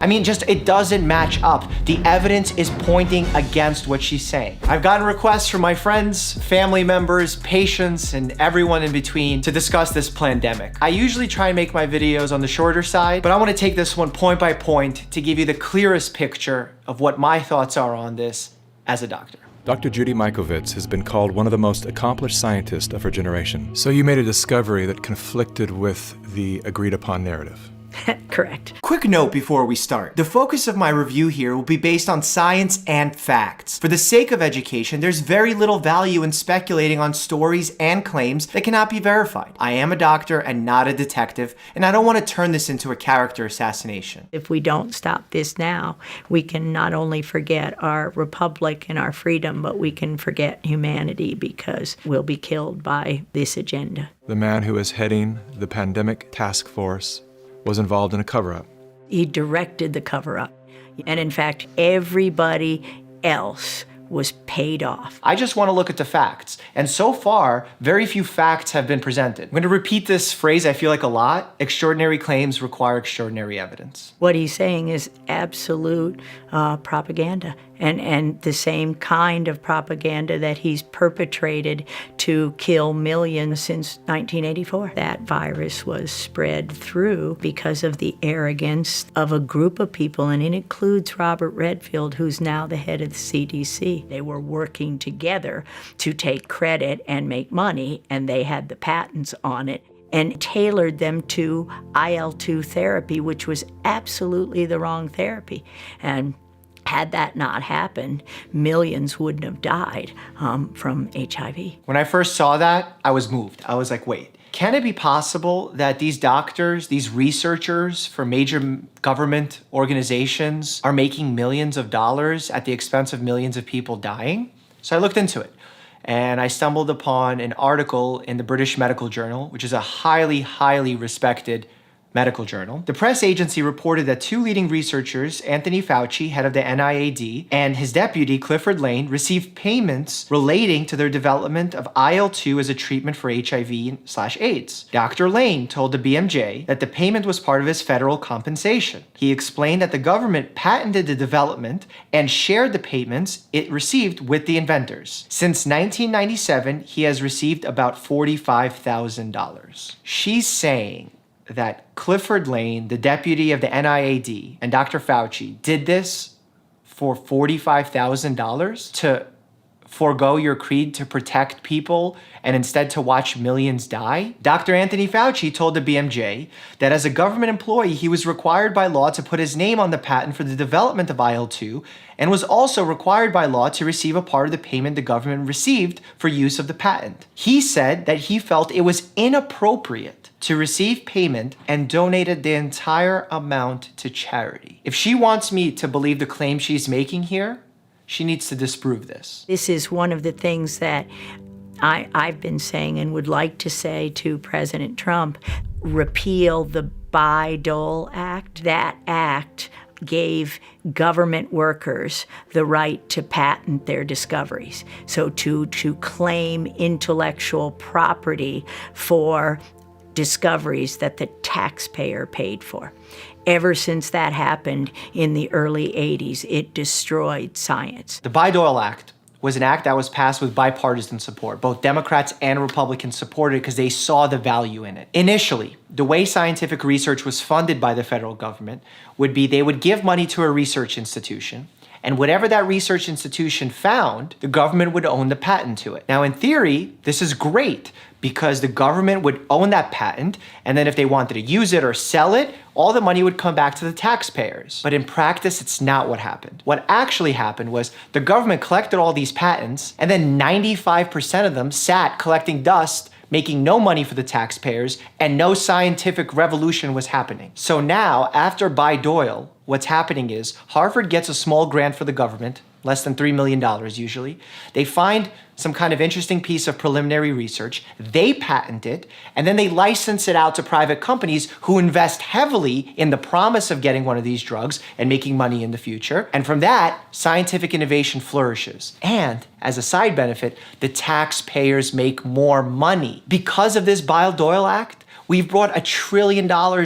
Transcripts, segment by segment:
I mean, just it doesn't match up. The evidence is pointing against what she's saying. I've gotten requests from my friends, family members, patients, and everyone in between to discuss this plandemic. I usually try and make my videos on the shorter side, but I want to take this one point by point to give you the clearest picture of what my thoughts are on this as a doctor. Dr. Judy Mikovits has been called one of the most accomplished scientists of her generation. So you made a discovery that conflicted with the agreed upon narrative. Correct. Quick note before we start. The focus of my review here will be based on science and facts. For the sake of education, there's very little value in speculating on stories and claims that cannot be verified. I am a doctor and not a detective, and I don't want to turn this into a character assassination. If we don't stop this now, we can not only forget our republic and our freedom, but we can forget humanity because we'll be killed by this agenda. The man who is heading the pandemic task force was involved in a cover-up. He directed the cover-up. And in fact, everybody else was paid off. I just want to look at the facts. And so far, very few facts have been presented. I'm going to repeat this phrase I feel like a lot. Extraordinary claims require extraordinary evidence. What he's saying is absolute propaganda. And the same kind of propaganda that he's perpetrated to kill millions since 1984. That virus was spread through because of the arrogance of a group of people, and it includes Robert Redfield, who's now the head of the CDC. They were working together to take credit and make money, and they had the patents on it and tailored them to IL-2 therapy, which was absolutely the wrong therapy. And had that not happened, millions wouldn't have died from HIV. When I first saw that, I was moved. I was like, wait, can it be possible that these doctors, these researchers for major government organizations are making millions of dollars at the expense of millions of people dying? So I looked into it. And I stumbled upon an article in the British Medical Journal, which is a highly, highly respected medical journal. The press agency reported that two leading researchers, Anthony Fauci, head of the NIAID, and his deputy, Clifford Lane, received payments relating to their development of IL-2 as a treatment for HIV/AIDS. Dr. Lane told the BMJ that the payment was part of his federal compensation. He explained that the government patented the development and shared the payments it received with the inventors. Since 1997, he has received about $45,000. She's saying that Clifford Lane, the deputy of the NIAID, and Dr. Fauci did this for $45,000 to forego your creed to protect people and instead to watch millions die? Dr. Anthony Fauci told the BMJ that as a government employee, he was required by law to put his name on the patent for the development of IL-2 and was also required by law to receive a part of the payment the government received for use of the patent. He said that he felt it was inappropriate to receive payment and donated the entire amount to charity. If she wants me to believe the claim she's making here, she needs to disprove this. This is one of the things that I've been saying and would like to say to President Trump. Repeal the Bayh-Dole Act. That act gave government workers the right to patent their discoveries. So to claim intellectual property for discoveries that the taxpayer paid for. Ever since that happened in the early 80s, it destroyed science. The Bayh-Dole Act was an act that was passed with bipartisan support. Both Democrats and Republicans supported it because they saw the value in it. Initially, the way scientific research was funded by the federal government would be they would give money to a research institution, and whatever that research institution found, the government would own the patent to it. Now, in theory, this is great because the government would own that patent, and then if they wanted to use it or sell it, all the money would come back to the taxpayers. But in practice, it's not what happened. What actually happened was the government collected all these patents, and then 95% of them sat collecting dust, making no money for the taxpayers, and no scientific revolution was happening. So now, after Bayh-Dole, what's happening is Harvard gets a small grant for the government, less than $3 million usually. They find some kind of interesting piece of preliminary research, they patent it, and then they license it out to private companies who invest heavily in the promise of getting one of these drugs and making money in the future. And from that, scientific innovation flourishes. And as a side benefit, the taxpayers make more money. Because of this Bayh-Dole Act, We've brought $1 trillion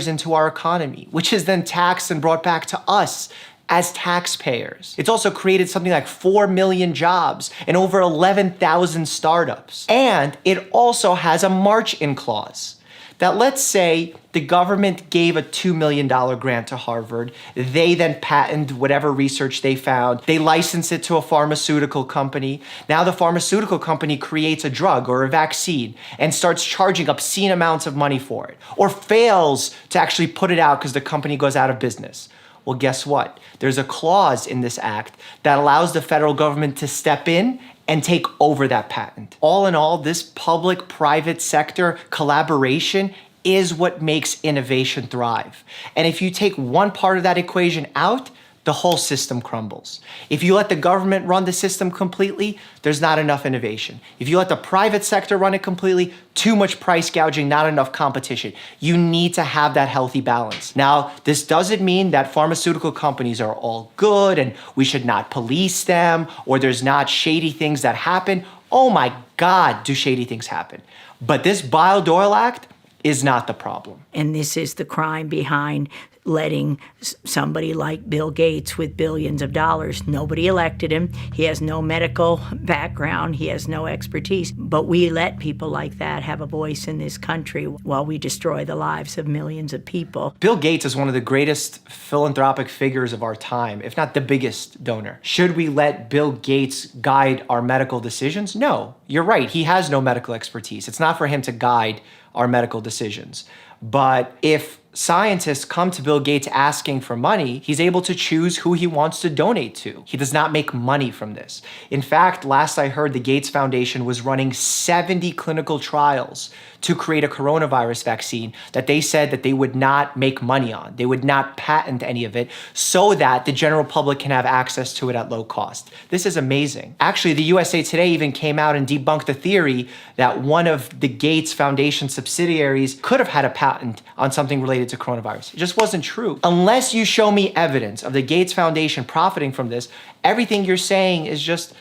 into our economy, which is then taxed and brought back to us as taxpayers. It's also created something like 4 million jobs and over 11,000 startups. And it also has a march-in clause that, let's say the government gave a $2 million grant to Harvard. They then patent whatever research they found. They license it to a pharmaceutical company. Now the pharmaceutical company creates a drug or a vaccine and starts charging obscene amounts of money for it, or fails to actually put it out because the company goes out of business. Well, guess what? There's a clause in this act that allows the federal government to step in and take over that patent. All in all, this public-private sector collaboration is what makes innovation thrive. And if you take one part of that equation out, the whole system crumbles. If you let the government run the system completely, there's not enough innovation. If you let the private sector run it completely, too much price gouging, not enough competition. You need to have that healthy balance. Now, this doesn't mean that pharmaceutical companies are all good and we should not police them, or there's not shady things that happen. Oh my God, do shady things happen. But this Bayh-Dole Act is not the problem. And this is the crime behind letting somebody like Bill Gates with billions of dollars, nobody elected him, he has no medical background, he has no expertise, but we let people like that have a voice in this country while we destroy the lives of millions of people. Bill Gates is one of the greatest philanthropic figures of our time, if not the biggest donor. Should we let Bill Gates guide our medical decisions? No, you're right, he has no medical expertise. It's not for him to guide our medical decisions. But if scientists come to Bill Gates asking for money, he's able to choose who he wants to donate to. He does not make money from this. In fact, last I heard, the Gates Foundation was running 70 clinical trials to create a coronavirus vaccine that they said that they would not make money on. They would not patent any of it so that the general public can have access to it at low cost. This is amazing. Actually, the USA Today even came out and debunked the theory that one of the Gates Foundation subsidiaries could have had a patent on something related to coronavirus. It just wasn't true. Unless you show me evidence of the Gates Foundation profiting from this, everything you're saying is just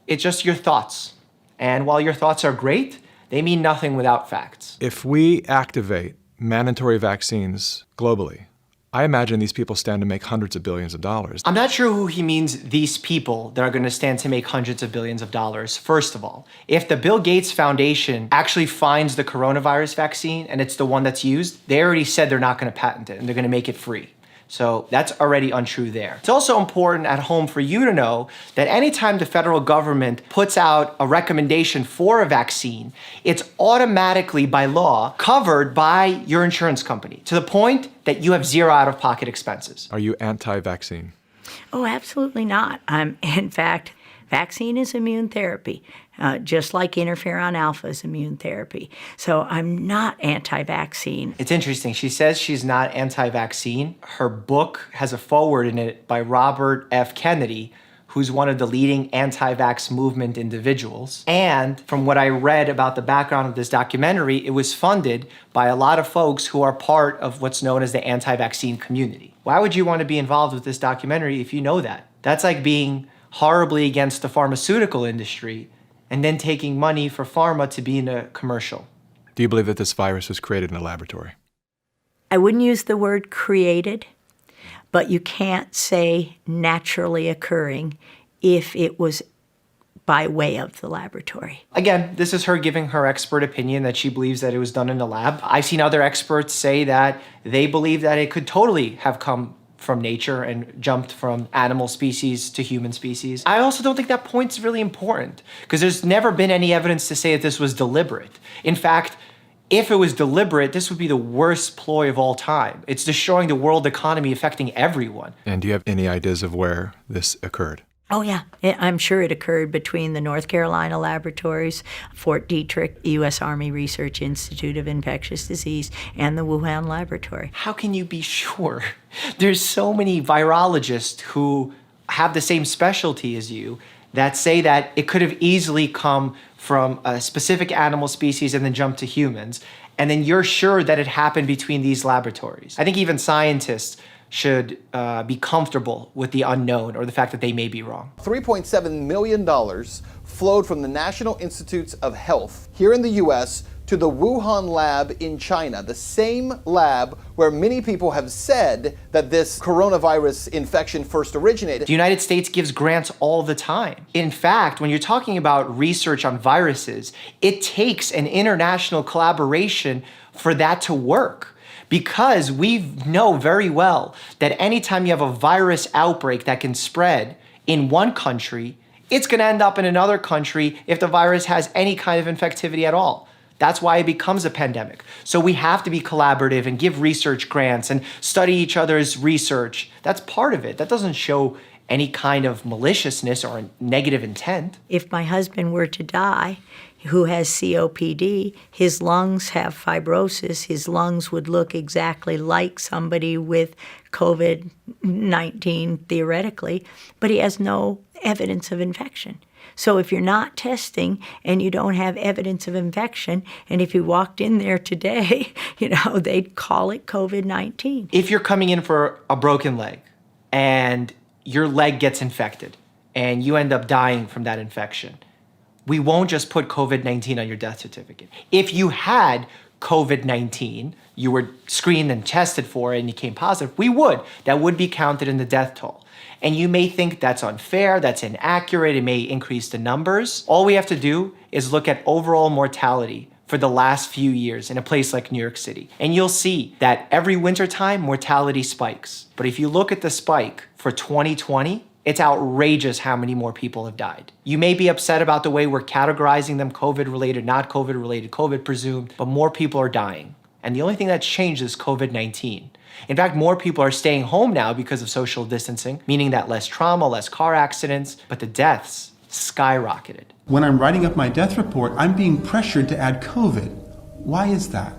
your thoughts. And while your thoughts are great, they mean nothing without facts. If we activate mandatory vaccines globally, I imagine these people stand to make hundreds of billions of dollars. I'm not sure who he means, these people that are going to stand to make hundreds of billions of dollars. First of all, if the Bill Gates Foundation actually finds the coronavirus vaccine and it's the one that's used, they already said they're not going to patent it and they're going to make it free. So that's already untrue there. It's also important at home for you to know that anytime the federal government puts out a recommendation for a vaccine, it's automatically by law covered by your insurance company to the point that you have zero out-of-pocket expenses. Are you anti-vaccine? Oh, absolutely not. In fact, vaccine is immune therapy, just like interferon alpha is immune therapy. So I'm not anti-vaccine. It's interesting. She says she's not anti-vaccine. Her book has a foreword in it by Robert F. Kennedy, who's one of the leading anti-vax movement individuals. And from what I read about the background of this documentary, it was funded by a lot of folks who are part of what's known as the anti-vaccine community. Why would you want to be involved with this documentary if you know that? That's like being horribly against the pharmaceutical industry and then taking money for pharma to be in a commercial. Do you believe that this virus was created in a laboratory? I wouldn't use the word created, but you can't say naturally occurring if it was by way of the laboratory. Again, this is her giving her expert opinion that she believes that it was done in the lab. I've seen other experts say that they believe that it could totally have come from nature and jumped from animal species to human species. I also don't think that point's really important because there's never been any evidence to say that this was deliberate. In fact, if it was deliberate, this would be the worst ploy of all time. It's destroying the world economy, affecting everyone. And do you have any ideas of where this occurred? Oh, yeah. I'm sure it occurred between the North Carolina laboratories, Fort Detrick, U.S. Army Research Institute of Infectious Disease, and the Wuhan laboratory. How can you be sure? There's so many virologists who have the same specialty as you that say that it could have easily come from a specific animal species and then jumped to humans. And then you're sure that it happened between these laboratories. I think even scientists should be comfortable with the unknown or the fact that they may be wrong. $3.7 million flowed from the National Institutes of Health here in the U.S. to the Wuhan lab in China, the same lab where many people have said that this coronavirus infection first originated. The United States gives grants all the time. In fact, when you're talking about research on viruses, it takes an international collaboration for that to work. Because we know very well that anytime you have a virus outbreak that can spread in one country, it's going to end up in another country if the virus has any kind of infectivity at all. That's why it becomes a pandemic. So we have to be collaborative and give research grants and study each other's research. That's part of it. That doesn't show any kind of maliciousness or negative intent. If my husband were to die, who has COPD, his lungs have fibrosis, his lungs would look exactly like somebody with COVID-19 theoretically, but he has no evidence of infection. So if you're not testing and you don't have evidence of infection, and if you walked in there today, they'd call it COVID-19. If you're coming in for a broken leg and your leg gets infected and you end up dying from that infection, we won't just put COVID-19 on your death certificate. If you had COVID-19, you were screened and tested for it and you came positive, we would. That would be counted in the death toll. And you may think that's unfair, that's inaccurate, it may increase the numbers. All we have to do is look at overall mortality for the last few years in a place like New York City. And you'll see that every wintertime, mortality spikes. But if you look at the spike for 2020, it's outrageous how many more people have died. You may be upset about the way we're categorizing them, COVID-related, not COVID-related, COVID presumed, but more people are dying. And the only thing that's changed is COVID-19. In fact, more people are staying home now because of social distancing, meaning that less trauma, less car accidents, but the deaths skyrocketed. When I'm writing up my death report, I'm being pressured to add COVID. Why is that?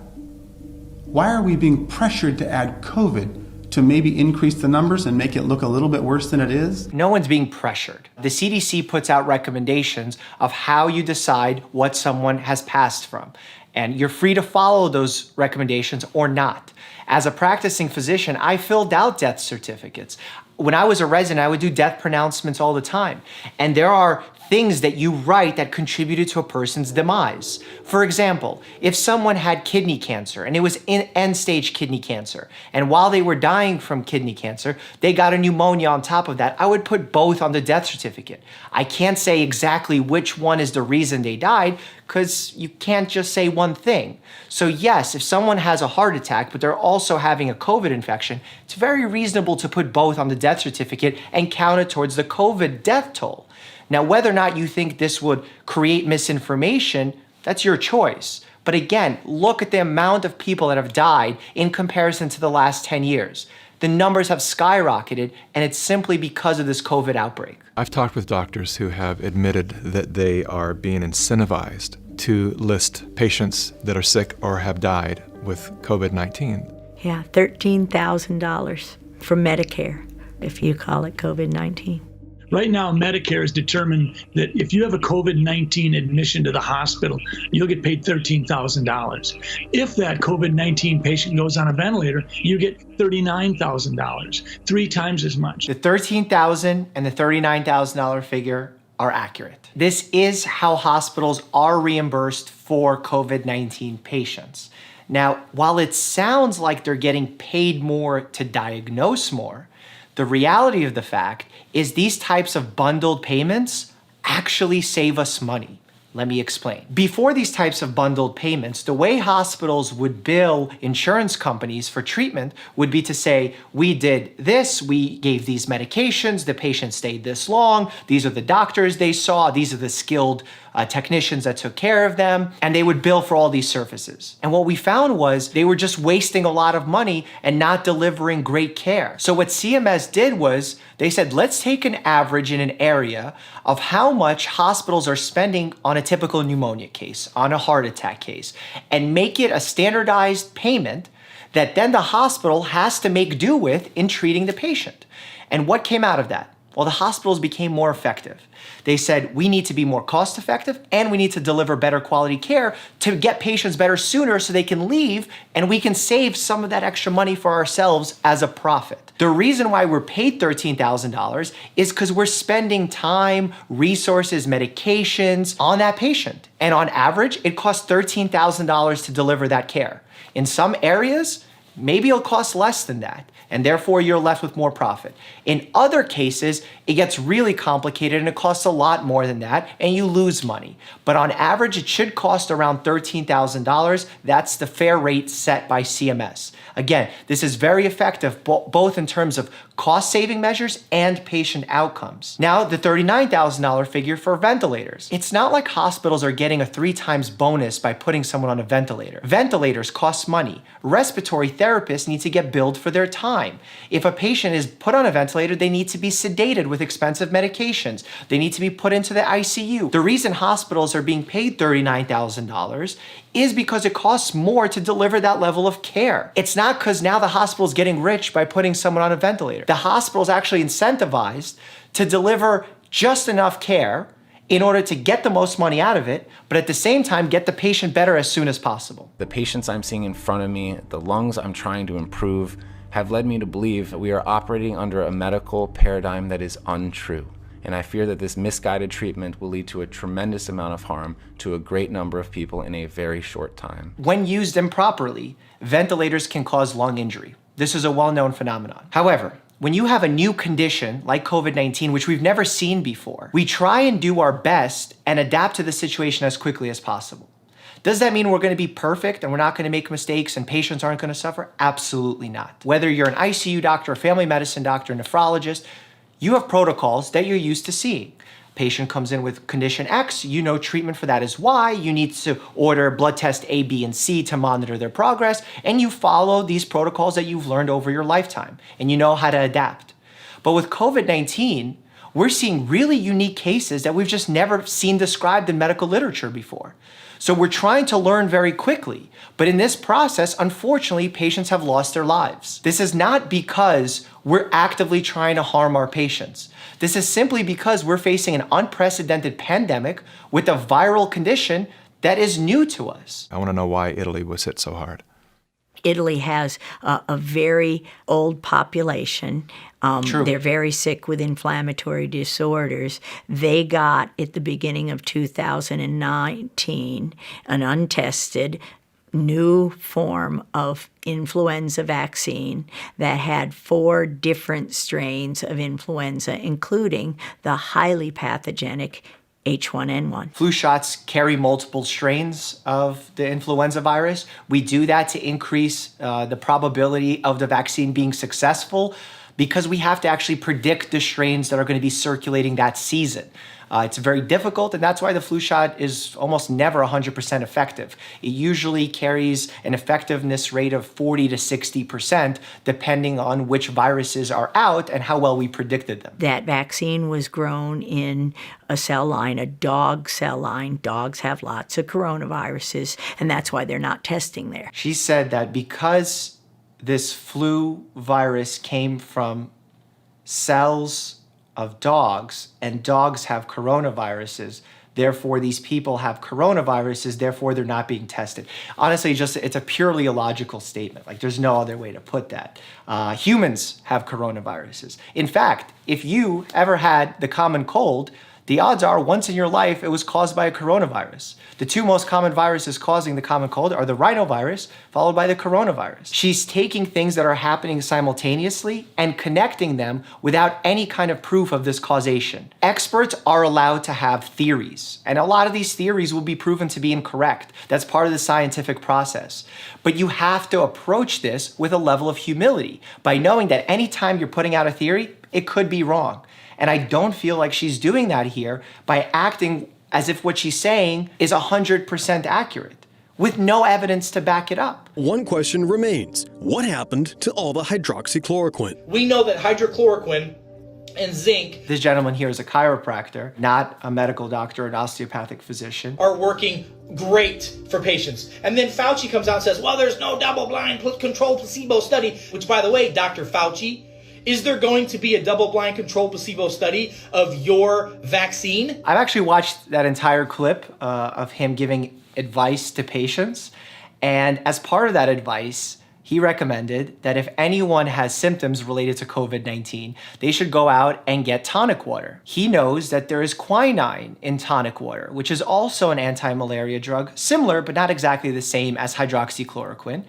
Why are we being pressured to add COVID? To maybe increase the numbers and make it look a little bit worse than it is? No one's being pressured. The CDC puts out recommendations of how you decide what someone has passed from. And you're free to follow those recommendations or not. As a practicing physician, I filled out death certificates. When I was a resident, I would do death pronouncements all the time. And there are things that you write that contributed to a person's demise. For example, if someone had kidney cancer and it was end-stage kidney cancer, and while they were dying from kidney cancer, they got a pneumonia on top of that, I would put both on the death certificate. I can't say exactly which one is the reason they died, because you can't just say one thing. So yes, if someone has a heart attack, but they're also having a COVID infection, it's very reasonable to put both on the death certificate and count it towards the COVID death toll. Now, whether or not you think this would create misinformation, that's your choice. But again, look at the amount of people that have died in comparison to the last 10 years. The numbers have skyrocketed, and it's simply because of this COVID outbreak. I've talked with doctors who have admitted that they are being incentivized to list patients that are sick or have died with COVID-19. Yeah, $13,000 for Medicare, if you call it COVID-19. Right now, Medicare has determined that if you have a COVID-19 admission to the hospital, you'll get paid $13,000. If that COVID-19 patient goes on a ventilator, you get $39,000, 3 times as much. The $13,000 and the $39,000 figure are accurate. This is how hospitals are reimbursed for COVID-19 patients. Now, while it sounds like they're getting paid more to diagnose more, the reality of the fact is these types of bundled payments actually save us money. Let me explain. Before these types of bundled payments, the way hospitals would bill insurance companies for treatment would be to say, we did this, we gave these medications, the patient stayed this long, these are the doctors they saw, these are the skilled technicians that took care of them, and they would bill for all these services. And what we found was they were just wasting a lot of money and not delivering great care. So what CMS did was they said, let's take an average in an area of how much hospitals are spending on a typical pneumonia case, on a heart attack case, and make it a standardized payment that then the hospital has to make do with in treating the patient. And what came out of that? Well, the hospitals became more effective. They said, we need to be more cost effective and we need to deliver better quality care to get patients better sooner so they can leave and we can save some of that extra money for ourselves as a profit. The reason why we're paid $13,000 is because we're spending time, resources, medications on that patient. And on average, it costs $13,000 to deliver that care. In some areas, maybe it'll cost less than that, and therefore you're left with more profit. In other cases, it gets really complicated and it costs a lot more than that, and you lose money. But on average, it should cost around $13,000. That's the fair rate set by CMS. Again, this is very effective, both in terms of cost-saving measures and patient outcomes. Now, the $39,000 figure for ventilators. It's not like hospitals are getting a 3 times bonus by putting someone on a ventilator. Ventilators cost money. Respiratory therapists need to get billed for their time. If a patient is put on a ventilator, they need to be sedated with expensive medications. They need to be put into the ICU. The reason hospitals are being paid $39,000 is because it costs more to deliver that level of care. It's not because now the hospital is getting rich by putting someone on a ventilator. The hospital is actually incentivized to deliver just enough care in order to get the most money out of it, but at the same time, get the patient better as soon as possible. The patients I'm seeing in front of me, the lungs I'm trying to improve, have led me to believe that we are operating under a medical paradigm that is untrue. And I fear that this misguided treatment will lead to a tremendous amount of harm to a great number of people in a very short time. When used improperly, ventilators can cause lung injury. This is a well-known phenomenon. However, when you have a new condition like COVID-19, which we've never seen before, we try and do our best and adapt to the situation as quickly as possible. Does that mean we're going to be perfect and we're not going to make mistakes and patients aren't going to suffer? Absolutely not. Whether you're an ICU doctor, a family medicine doctor, nephrologist, you have protocols that you're used to seeing. Patient comes in with condition X, you know treatment for that is Y, you need to order blood test A, B, and C to monitor their progress, and you follow these protocols that you've learned over your lifetime, and you know how to adapt. But with COVID-19, we're seeing really unique cases that we've just never seen described in medical literature before. So we're trying to learn very quickly, but in this process, unfortunately, patients have lost their lives. This is not because we're actively trying to harm our patients. This is simply because we're facing an unprecedented pandemic with a viral condition that is new to us. I want to know why Italy was hit so hard. Italy has a very old population. True. They're very sick with inflammatory disorders. They got, at the beginning of 2019, an untested new form of influenza vaccine that had 4 different strains of influenza, including the highly pathogenic H1N1. Flu shots carry multiple strains of the influenza virus. We do that to increase the probability of the vaccine being successful because we have to actually predict the strains that are going to be circulating that season. It's very difficult, and that's why the flu shot is almost never 100% effective. It usually carries an effectiveness rate of 40 to 60%, depending on which viruses are out and how well we predicted them. That vaccine was grown in a cell line, a dog cell line. Dogs have lots of coronaviruses, and that's why they're not testing there. She said that because this flu virus came from cells of dogs, and dogs have coronaviruses, therefore these people have coronaviruses, therefore they're not being tested. Honestly, it's a purely illogical statement. Like, there's no other way to put that. Humans have coronaviruses. In fact, if you ever had the common cold, the odds are once in your life it was caused by a coronavirus. The 2 most common viruses causing the common cold are the rhinovirus, followed by the coronavirus. She's taking things that are happening simultaneously and connecting them without any kind of proof of this causation. Experts are allowed to have theories, and a lot of these theories will be proven to be incorrect. That's part of the scientific process. But you have to approach this with a level of humility by knowing that anytime you're putting out a theory, it could be wrong. And I don't feel like she's doing that here by acting as if what she's saying is 100% accurate, with no evidence to back it up. One question remains. What happened to all the hydroxychloroquine? We know that hydrochloroquine and zinc, This gentleman here is a chiropractor, not a medical doctor or an osteopathic physician. are working great for patients. And then Fauci comes out and says, well, there's no double-blind controlled placebo study, which, by the way, Dr. Fauci Is there going to be a double-blind controlled placebo study of your vaccine? I've actually watched that entire clip of him giving advice to patients. And as part of that advice, he recommended that if anyone has symptoms related to COVID-19, they should go out and get tonic water. He knows that there is quinine in tonic water, which is also an anti-malaria drug, similar but not exactly the same as hydroxychloroquine.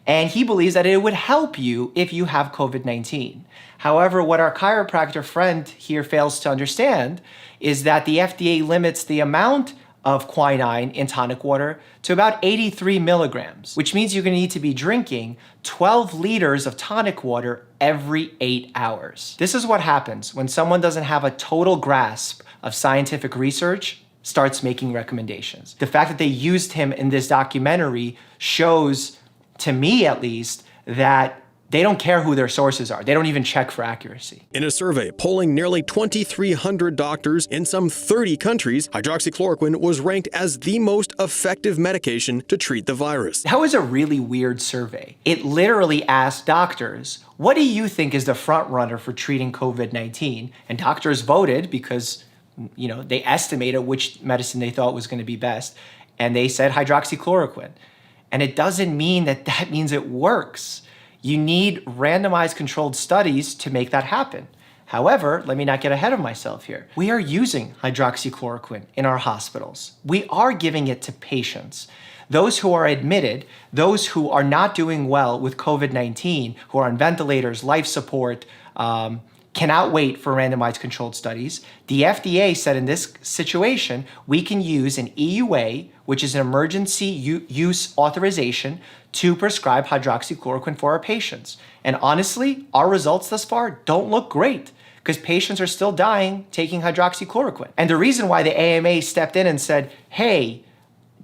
And he believes that it would help you if you have COVID-19. However, what our chiropractor friend here fails to understand is that the FDA limits the amount of quinine in tonic water to about 83 milligrams, which means you're gonna need to be drinking 12 liters of tonic water every 8 hours. This is what happens when someone doesn't have a total grasp of scientific research, starts making recommendations. The fact that they used him in this documentary shows, to me at least, that they don't care who their sources are. They don't even check for accuracy. In a survey polling nearly 2,300 doctors in some 30 countries, hydroxychloroquine was ranked as the most effective medication to treat the virus. That was a really weird survey. It literally asked doctors, what do you think is the front runner for treating COVID-19? And doctors voted because, they estimated which medicine they thought was going to be best. And they said hydroxychloroquine. And it doesn't mean that means it works. You need randomized controlled studies to make that happen. However, let me not get ahead of myself here. We are using hydroxychloroquine in our hospitals. We are giving it to patients. Those who are admitted, those who are not doing well with COVID-19, who are on ventilators, life support, cannot wait for randomized controlled studies. The FDA said in this situation, we can use an EUA, which is an emergency use authorization, to prescribe hydroxychloroquine for our patients. And honestly, our results thus far don't look great because patients are still dying taking hydroxychloroquine. And the reason why the AMA stepped in and said, hey,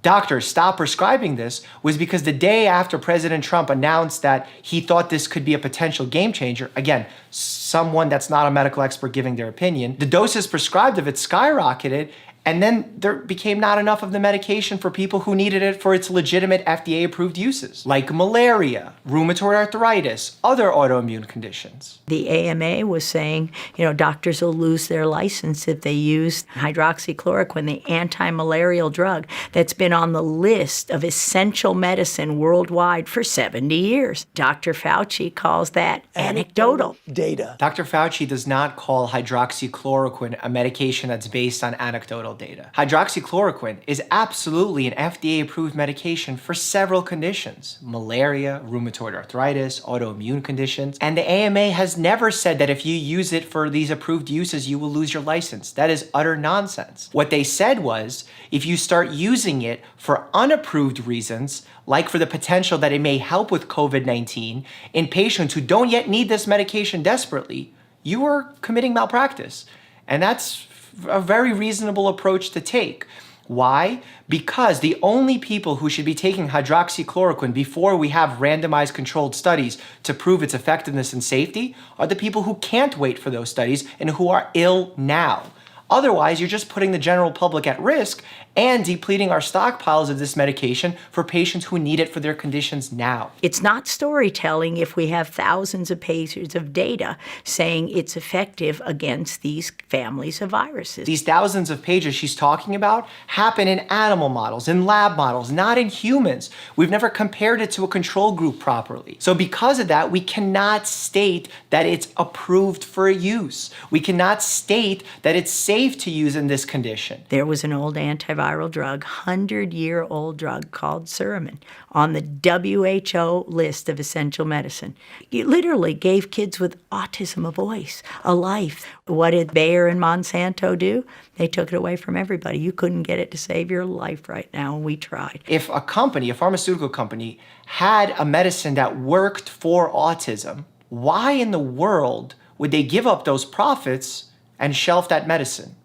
doctors, stop prescribing this, was because the day after President Trump announced that he thought this could be a potential game changer, again, someone that's not a medical expert giving their opinion, the doses prescribed of it skyrocketed, and then there became not enough of the medication for people who needed it for its legitimate FDA-approved uses, like malaria, rheumatoid arthritis, other autoimmune conditions. The AMA was saying, doctors will lose their license if they use hydroxychloroquine, the anti-malarial drug that's been on the list of essential medicine worldwide for 70 years. Dr. Fauci calls that anecdotal data. Dr. Fauci does not call hydroxychloroquine a medication that's based on anecdotal data. Hydroxychloroquine is absolutely an FDA-approved medication for several conditions: malaria, rheumatoid arthritis, autoimmune conditions. And the AMA has never said that if you use it for these approved uses, you will lose your license. That is utter nonsense. What they said was, if you start using it for unapproved reasons, like for the potential that it may help with COVID-19 in patients who don't yet need this medication desperately, you are committing malpractice. And that's a very reasonable approach to take. Why? Because the only people who should be taking hydroxychloroquine before we have randomized controlled studies to prove its effectiveness and safety are the people who can't wait for those studies and who are ill now. Otherwise, you're just putting the general public at risk and depleting our stockpiles of this medication for patients who need it for their conditions now. It's not storytelling if we have thousands of pages of data saying it's effective against these families of viruses. These thousands of pages she's talking about happen in animal models, in lab models, not in humans. We've never compared it to a control group properly. So because of that, we cannot state that it's approved for use. We cannot state that it's safe to use in this condition. There was an old antiviral drug, 100-year-old drug called Suramin, on the WHO list of essential medicine. It literally gave kids with autism a voice, a life. What did Bayer and Monsanto do? They took it away from everybody. You couldn't get it to save your life right now, and we tried. If a company, a pharmaceutical company, had a medicine that worked for autism, why in the world would they give up those profits and shelf that medicine?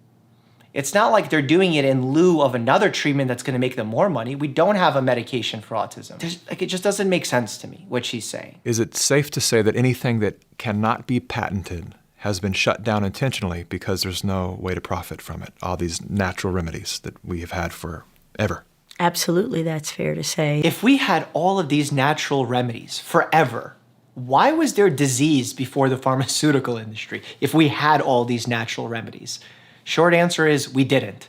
It's not like they're doing it in lieu of another treatment that's going to make them more money. We don't have a medication for autism. It just doesn't make sense to me, what she's saying. Is it safe to say that anything that cannot be patented has been shut down intentionally because there's no way to profit from it? All these natural remedies that we have had forever. Absolutely, that's fair to say. If we had all of these natural remedies forever, why was there disease before the pharmaceutical industry if we had all these natural remedies? Short answer is we didn't.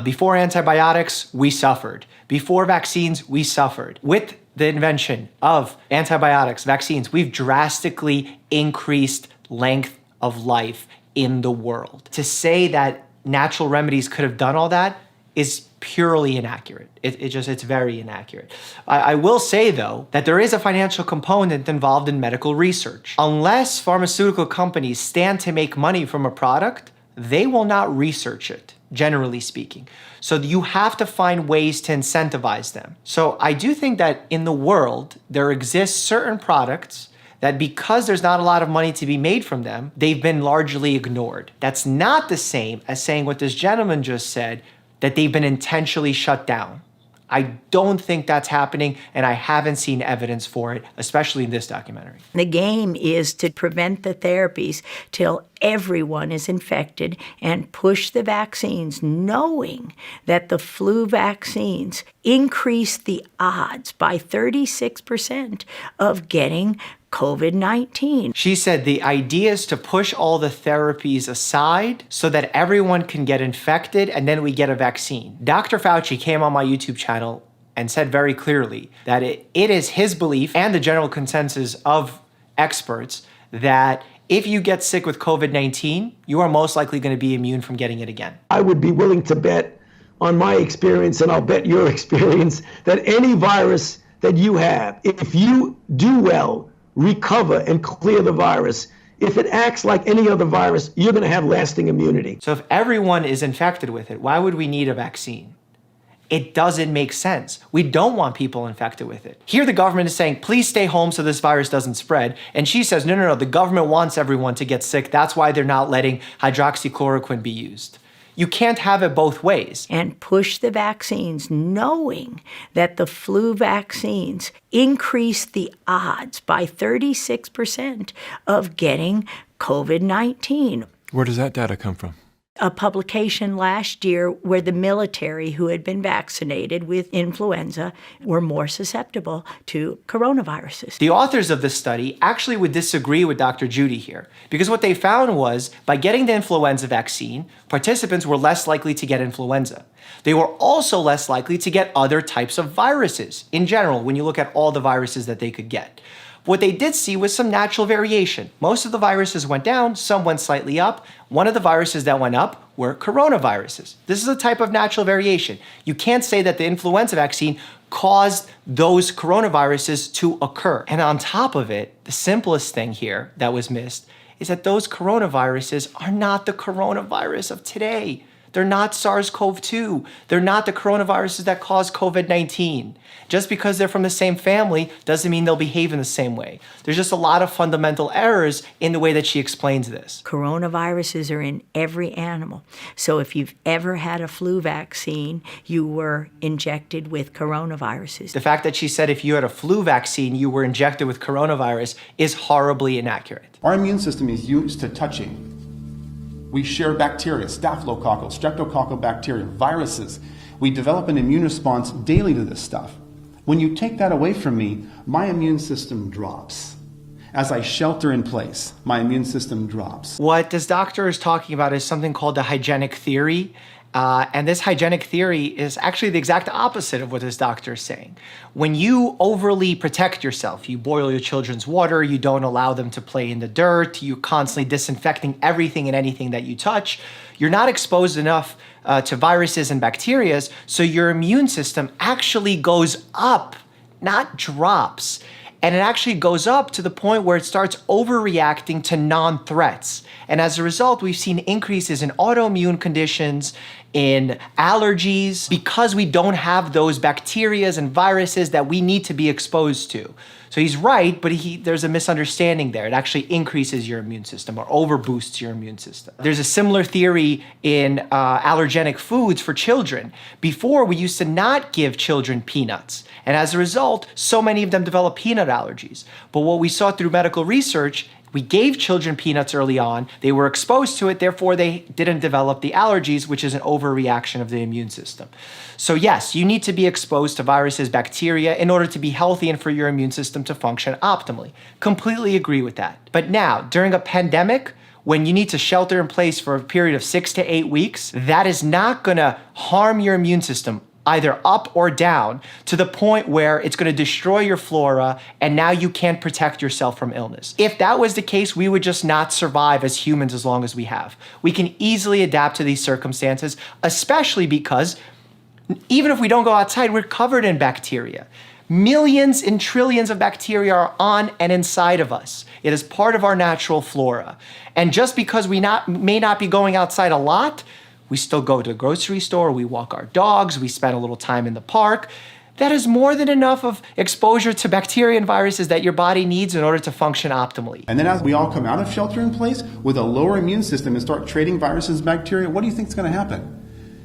Before antibiotics, we suffered. Before vaccines, we suffered. With the invention of antibiotics, vaccines, we've drastically increased length of life in the world. To say that natural remedies could have done all that is purely inaccurate. It's very inaccurate. I will say, though, that there is a financial component involved in medical research. Unless pharmaceutical companies stand to make money from a product, they will not research it, generally speaking. So you have to find ways to incentivize them. So I do think that in the world, there exists certain products that because there's not a lot of money to be made from them, they've been largely ignored. That's not the same as saying what this gentleman just said, that they've been intentionally shut down. I don't think that's happening, and I haven't seen evidence for it, especially in this documentary. The game is to prevent the therapies till everyone is infected and push the vaccines, knowing that the flu vaccines increase the odds by 36% of getting COVID-19. She said the idea is to push all the therapies aside so that everyone can get infected and then we get a vaccine. Dr. Fauci came on my YouTube channel and said very clearly that it is his belief and the general consensus of experts that if you get sick with COVID-19, you are most likely going to be immune from getting it again. I would be willing to bet on my experience, and I'll bet your experience, that any virus that you have, if you do well, recover and clear the virus, if it acts like any other virus, you're going to have lasting immunity. So if everyone is infected with it, why would we need a vaccine? It doesn't make sense. We don't want people infected with it. Here the government is saying, please stay home so this virus doesn't spread. And she says, no, the government wants everyone to get sick. That's why they're not letting hydroxychloroquine be used. You can't have it both ways. And push the vaccines, knowing that the flu vaccines increase the odds by 36% of getting COVID-19. Where does that data come from? A publication last year where the military who had been vaccinated with influenza were more susceptible to coronaviruses. The authors of this study actually would disagree with Dr. Judy here, because what they found was by getting the influenza vaccine, participants were less likely to get influenza. They were also less likely to get other types of viruses in general when you look at all the viruses that they could get. What they did see was some natural variation. Most of the viruses went down, some went slightly up. One of the viruses that went up were coronaviruses. This is a type of natural variation. You can't say that the influenza vaccine caused those coronaviruses to occur. And on top of it, the simplest thing here that was missed is that those coronaviruses are not the coronavirus of today. They're not SARS-CoV-2. They're not the coronaviruses that cause COVID-19. Just because they're from the same family doesn't mean they'll behave in the same way. There's just a lot of fundamental errors in the way that she explains this. Coronaviruses are in every animal. So if you've ever had a flu vaccine, you were injected with coronaviruses. The fact that she said if you had a flu vaccine, you were injected with coronavirus is horribly inaccurate. Our immune system is used to touching. We share bacteria, staphylococcal, streptococcal bacteria, viruses. We develop an immune response daily to this stuff. When you take that away from me, my immune system drops. As I shelter in place, my immune system drops. What this doctor is talking about is something called the hygienic theory. And this hygienic theory is actually the exact opposite of what this doctor is saying. When you overly protect yourself, you boil your children's water, you don't allow them to play in the dirt, you're constantly disinfecting everything and anything that you touch, you're not exposed enough to viruses and bacteria, so your immune system actually goes up, not drops. And it actually goes up to the point where it starts overreacting to non-threats. And as a result, we've seen increases in autoimmune conditions, in allergies, because we don't have those bacteria and viruses that we need to be exposed to. So he's right, but there's a misunderstanding there. It actually increases your immune system or overboosts your immune system. There's a similar theory in allergenic foods for children. Before, we used to not give children peanuts. And as a result, so many of them develop peanut allergies. But what we saw through medical research, We gave children peanuts early on. They were exposed to it, therefore they didn't develop the allergies, which is an overreaction of the immune system. So yes, you need to be exposed to viruses, bacteria, in order to be healthy and for your immune system to function optimally. Completely agree with that. But now, during a pandemic, when you need to shelter in place for a period of 6 to 8 weeks, that is not gonna harm your immune system either up or down to the point where it's going to destroy your flora and now you can't protect yourself from illness. If that was the case, we would just not survive as humans as long as we have. We can easily adapt to these circumstances, especially because even if we don't go outside, we're covered in bacteria. Millions and trillions of bacteria are on and inside of us. It is part of our natural flora. And just because we may not be going outside a lot, we still go to the grocery store, we walk our dogs, we spend a little time in the park. That is more than enough of exposure to bacteria and viruses that your body needs in order to function optimally. And then as we all come out of shelter in place with a lower immune system and start trading viruses and bacteria, what do you think is going to happen?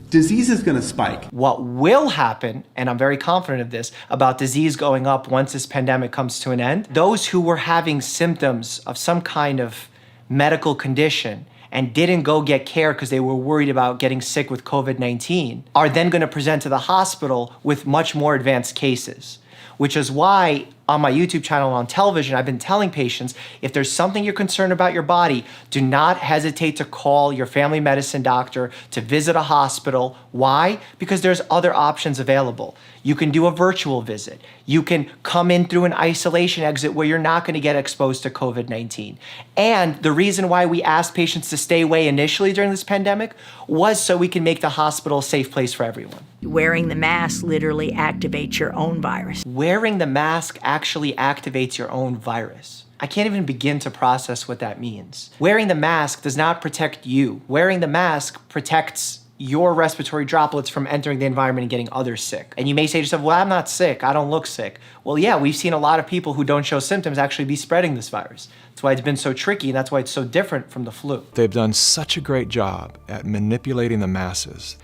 Disease is going to spike. What will happen, and I'm very confident of this, about disease going up once this pandemic comes to an end, those who were having symptoms of some kind of medical condition and didn't go get care because they were worried about getting sick with COVID-19 are then going to present to the hospital with much more advanced cases, which is why on my YouTube channel and on television, I've been telling patients, if there's something you're concerned about your body, do not hesitate to call your family medicine doctor, to visit a hospital. Why? Because there's other options available. You can do a virtual visit. You can come in through an isolation exit where you're not going to get exposed to COVID-19. And the reason why we asked patients to stay away initially during this pandemic was so we can make the hospital a safe place for everyone. Wearing the mask literally activates your own virus. Wearing the mask actually activates your own virus. I can't even begin to process what that means. Wearing the mask does not protect you. Wearing the mask protects your respiratory droplets from entering the environment and getting others sick. And you may say to yourself, well, I'm not sick, I don't look sick. Well, yeah, we've seen a lot of people who don't show symptoms actually be spreading this virus. That's why it's been so tricky, and that's why it's so different from the flu. They've done such a great job at manipulating the masses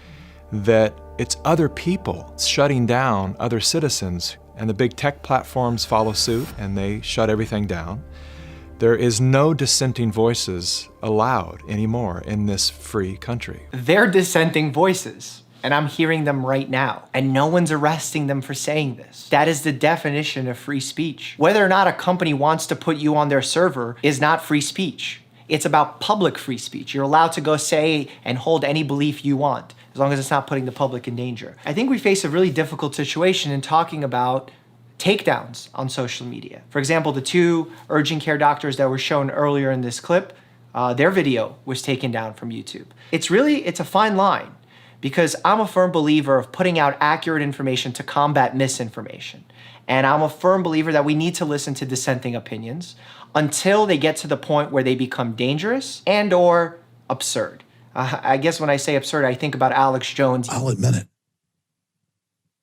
that it's other people shutting down other citizens, and the big tech platforms follow suit and they shut everything down. There is no dissenting voices allowed anymore in this free country. They're dissenting voices, and I'm hearing them right now, and no one's arresting them for saying this. That is the definition of free speech. Whether or not a company wants to put you on their server is not free speech. It's about public free speech. You're allowed to go say and hold any belief you want, as long as it's not putting the public in danger. I think we face a really difficult situation in talking about takedowns on social media. For example, the 2 urgent care doctors that were shown earlier in this clip, their video was taken down from YouTube. It's a fine line, because I'm a firm believer of putting out accurate information to combat misinformation. And I'm a firm believer that we need to listen to dissenting opinions until they get to the point where they become dangerous and or absurd. I guess when I say absurd, I think about Alex Jones. I'll admit it.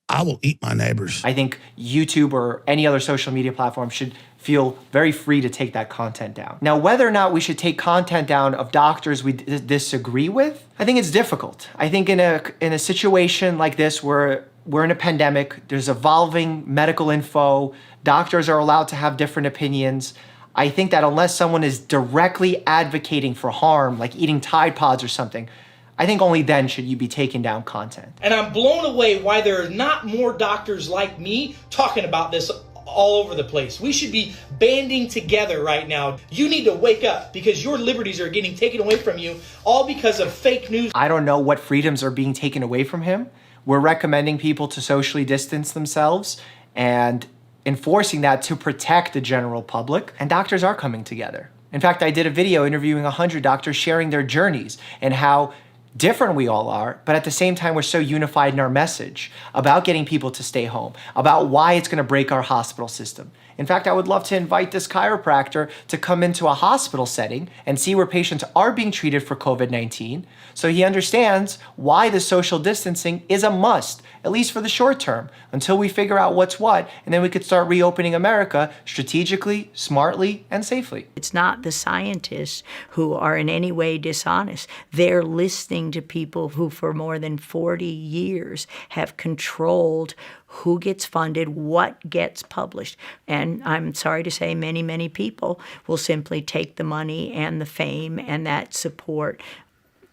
I will eat my neighbors. I think YouTube or any other social media platform should feel very free to take that content down. Now, whether or not we should take content down of doctors we disagree with, I think it's difficult. I think in a situation like this where we're in a pandemic, there's evolving medical info, doctors are allowed to have different opinions. I think that unless someone is directly advocating for harm, like eating Tide Pods or something, I think only then should you be taking down content. And I'm blown away why there are not more doctors like me talking about this all over the place. We should be banding together right now. You need to wake up, because your liberties are getting taken away from you, all because of fake news. I don't know what freedoms are being taken away from him. We're recommending people to socially distance themselves and enforcing that to protect the general public, and doctors are coming together. In fact, I did a video interviewing 100 doctors sharing their journeys and how different we all are, but at the same time, we're so unified in our message about getting people to stay home, about why it's going to break our hospital system. In fact, I would love to invite this chiropractor to come into a hospital setting and see where patients are being treated for COVID-19, so he understands why the social distancing is a must, at least for the short term, until we figure out what's what, and then we could start reopening America strategically, smartly, and safely. It's not the scientists who are in any way dishonest. They're listening to people who for more than 40 years have controlled who gets funded, what gets published. And I'm sorry to say many, many people will simply take the money and the fame and that support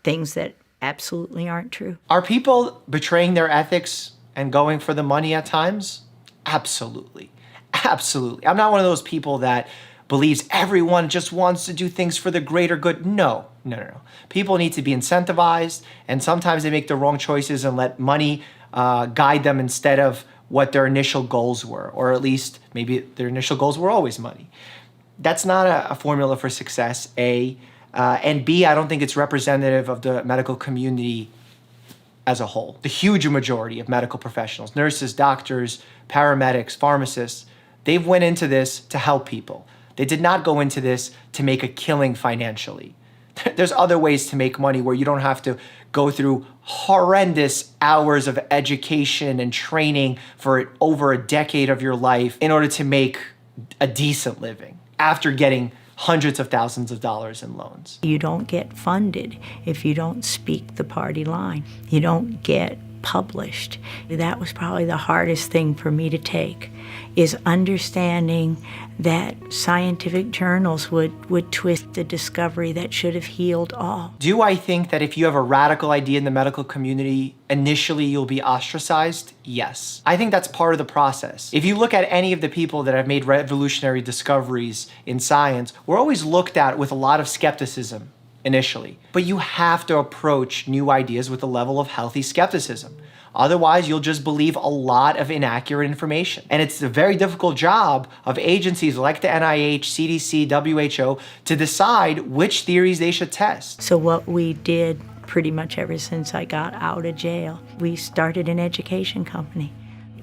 things that absolutely aren't true. Are people betraying their ethics and going for the money at times? Absolutely. Absolutely. I'm not one of those people that believes everyone just wants to do things for the greater good. No. People need to be incentivized, and sometimes they make the wrong choices and let money guide them instead of what their initial goals were, or at least maybe their initial goals were always money. That's not a formula for success, A. And B, I don't think it's representative of the medical community as a whole. The huge majority of medical professionals, nurses, doctors, paramedics, pharmacists, they've went into this to help people. They did not go into this to make a killing financially. There's other ways to make money where you don't have to go through horrendous hours of education and training for over a decade of your life in order to make a decent living after getting hundreds of thousands of dollars in loans. You don't get funded if you don't speak the party line. You don't get published. That was probably the hardest thing for me to take, is understanding that scientific journals would twist the discovery that should have healed all. Do I think that if you have a radical idea in the medical community, initially you'll be ostracized? Yes. I think that's part of the process. If you look at any of the people that have made revolutionary discoveries in science, we're always looked at with a lot of skepticism initially. But you have to approach new ideas with a level of healthy skepticism. Otherwise, you'll just believe a lot of inaccurate information. And it's a very difficult job of agencies like the NIH, CDC, WHO to decide which theories they should test. So what we did pretty much ever since I got out of jail, we started an education company.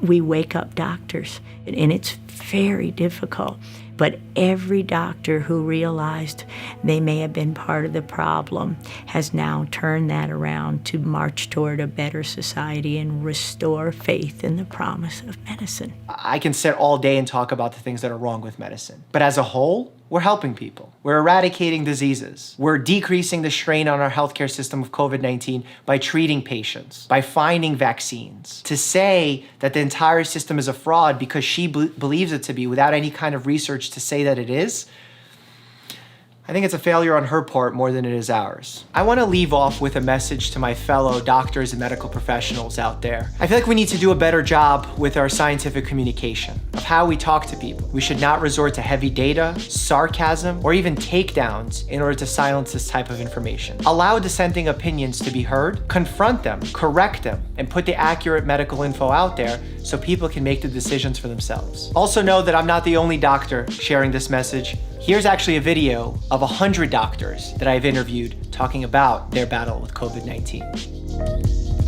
We wake up doctors, and it's very difficult. But every doctor who realized they may have been part of the problem has now turned that around to march toward a better society and restore faith in the promise of medicine. I can sit all day and talk about the things that are wrong with medicine. But as a whole, we're helping people. We're eradicating diseases. We're decreasing the strain on our healthcare system of COVID-19 by treating patients, by finding vaccines. To say that the entire system is a fraud because she believes it to be without any kind of research to say that it is, I think it's a failure on her part more than it is ours. I want to leave off with a message to my fellow doctors and medical professionals out there. I feel like we need to do a better job with our scientific communication, of how we talk to people. We should not resort to heavy data, sarcasm, or even takedowns in order to silence this type of information. Allow dissenting opinions to be heard, confront them, correct them, and put the accurate medical info out there so people can make the decisions for themselves. Also know that I'm not the only doctor sharing this message. Here's actually a video of 100 doctors that I've interviewed talking about their battle with COVID-19.